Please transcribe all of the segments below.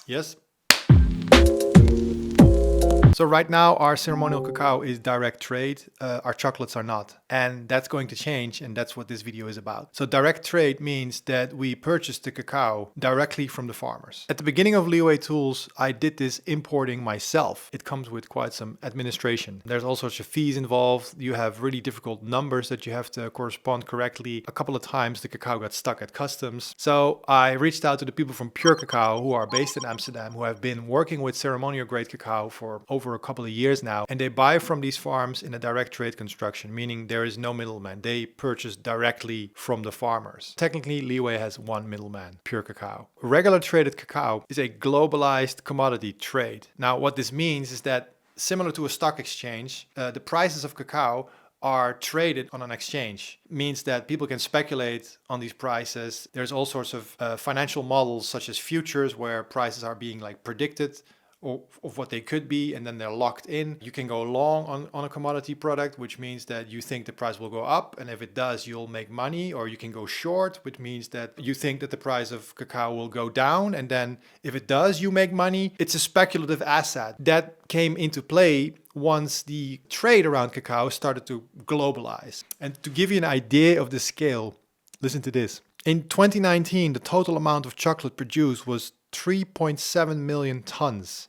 Yes. So right now our ceremonial cacao is direct trade, our chocolates are not. And that's going to change, and that's what this video is about. So direct trade means that we purchase the cacao directly from the farmers. At the beginning of Leeway Tools, I did this importing myself. It comes with quite some administration. There's all sorts of fees involved. You have really difficult numbers that you have to correspond correctly. A couple of times the cacao got stuck at customs. So I reached out to the people from Pure Cacao who are based in Amsterdam, who have been working with ceremonial grade cacao for over a couple of years now, and they buy from these farms in a direct trade construction, meaning there is no middleman. They purchase directly from the farmers. Technically, Leeway has one middleman, Pure Cacao. Regular traded cacao is a globalized commodity trade. Now, what this means is that similar to a stock exchange, the prices of cacao are traded on an exchange. Means that people can speculate on these prices. There's all sorts of financial models such as futures where prices are being like predicted or of what they could be, and then they're locked in. You can go long on a commodity product, which means that you think the price will go up, and if it does, you'll make money. Or you can go short, which means that you think that the price of cacao will go down, and then if it does, you make money. It's a speculative asset that came into play once the trade around cacao started to globalize. And to give you an idea of the scale, listen to this. In 2019, the total amount of chocolate produced was 3.7 million tons.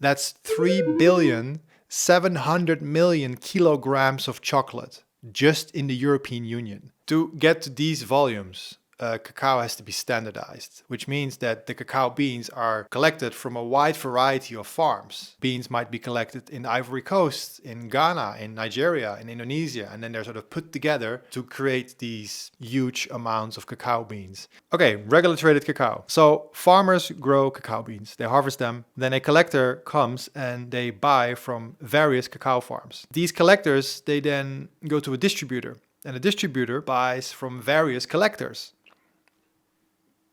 That's 3,700,000,000 kilograms of chocolate just in the European Union. To get to these volumes, cacao has to be standardized, which means that the cacao beans are collected from a wide variety of farms. Beans might be collected in Ivory Coast, in Ghana, in Nigeria, in Indonesia, and then they're sort of put together to create these huge amounts of cacao beans. Okay, regular traded cacao. So farmers grow cacao beans, they harvest them, then a collector comes and they buy from various cacao farms. These collectors, they then go to a distributor, and a distributor buys from various collectors.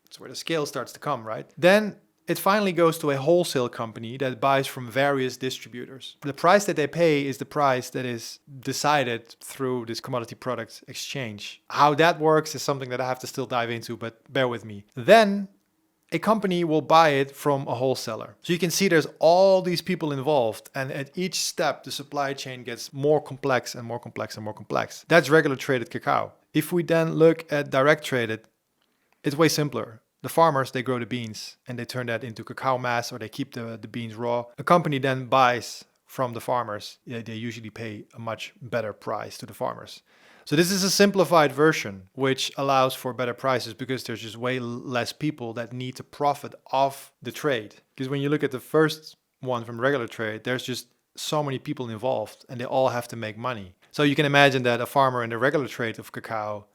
That's where the scale starts to come, right? Then it finally goes to a wholesale company that buys from various distributors. The price that they pay is the price that is decided through this commodity product exchange. How that works is something that I have to still dive into, but bear with me. Then a company will buy it from a wholesaler. So you can see there's all these people involved, and at each step, the supply chain gets more complex and more complex and more complex. That's regular traded cacao. If we then look at direct traded, it's way simpler. The farmers, they grow the beans and they turn that into cacao mass, or they keep the beans raw. A company then buys from the farmers. They usually pay a much better price to the farmers. So this is a simplified version, which allows for better prices because there's just way less people that need to profit off the trade. Because when you look at the first one from regular trade, there's just so many people involved and they all have to make money. So you can imagine that a farmer in the regular trade of cacao,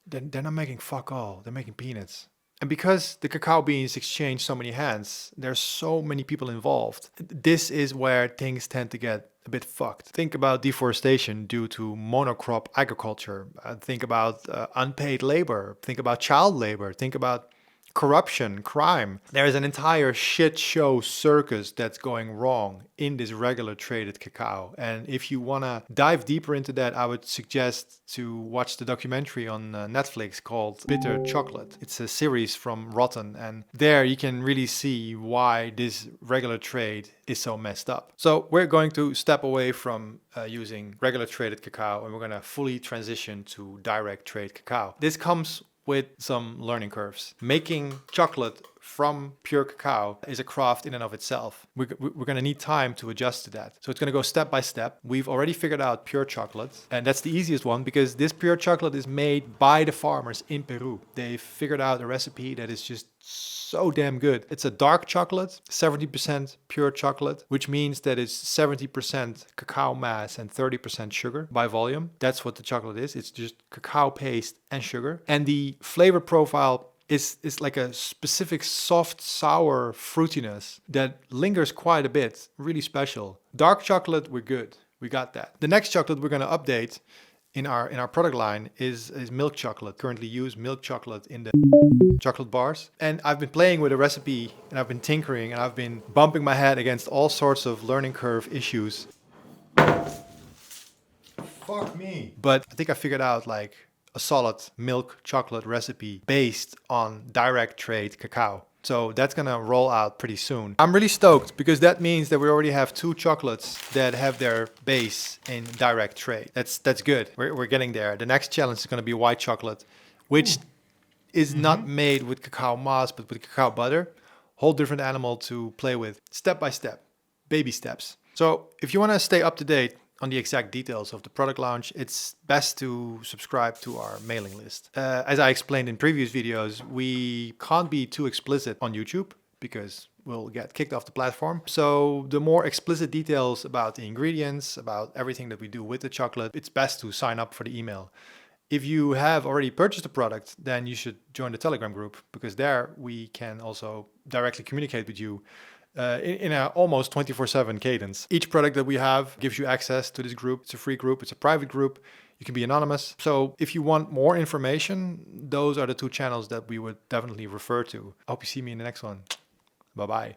they're not making fuck all, they're making peanuts. And because the cacao beans exchange so many hands, there's so many people involved. This is where things tend to get a bit fucked. Think about deforestation due to monocrop agriculture. Think about unpaid labor. Think about child labor. Think about corruption, crime. There is an entire shit show circus that's going wrong in this regular traded cacao. And if you want to dive deeper into that, I would suggest to watch the documentary on Netflix called Bitter Chocolate. It's a series from Rotten, and there you can really see why this regular trade is so messed up. So we're going to step away from using regular traded cacao, and we're going to fully transition to direct trade cacao. This comes with some learning curves. Making chocolate from pure cacao is a craft in and of itself. We're going to need time to adjust to that. So it's going to go step by step. We've already figured out pure chocolate, and that's the easiest one because this pure chocolate is made by the farmers in Peru. They figured out a recipe that is just so damn good. It's a dark chocolate, 70% pure chocolate, which means that it's 70% cacao mass and 30% sugar by volume. That's what the chocolate is. It's just cacao paste and sugar. And the flavor profile is like a specific soft, sour fruitiness that lingers quite a bit. Really special. Dark chocolate, we're good. We got that. The next chocolate we're going to update in our product line is milk chocolate. Currently use milk chocolate in the chocolate bars. And I've been playing with a recipe and I've been tinkering and I've been bumping my head against all sorts of learning curve issues. Fuck me. But I think I figured out like a solid milk chocolate recipe based on direct trade cacao. So that's gonna roll out pretty soon. I'm really stoked because that means that we already have 2 chocolates that have their base in direct trade. That's good. We're getting there. The next challenge is gonna be white chocolate, which is not made with cacao mass, but with cacao butter. Whole different animal to play with, step by step, baby steps. So if you wanna stay up to date on the exact details of the product launch, it's best to subscribe to our mailing list. As I explained in previous videos, we can't be too explicit on YouTube because we'll get kicked off the platform. So the more explicit details about the ingredients, about everything that we do with the chocolate, it's best to sign up for the email. If you have already purchased a product, then you should join the Telegram group, because there we can also directly communicate with you in an almost 24/7 cadence. Each product that we have gives you access to this group. It's a free group, it's a private group. You can be anonymous. So if you want more information, those are the 2 channels that we would definitely refer to. I hope you see me in the next one. Bye-bye.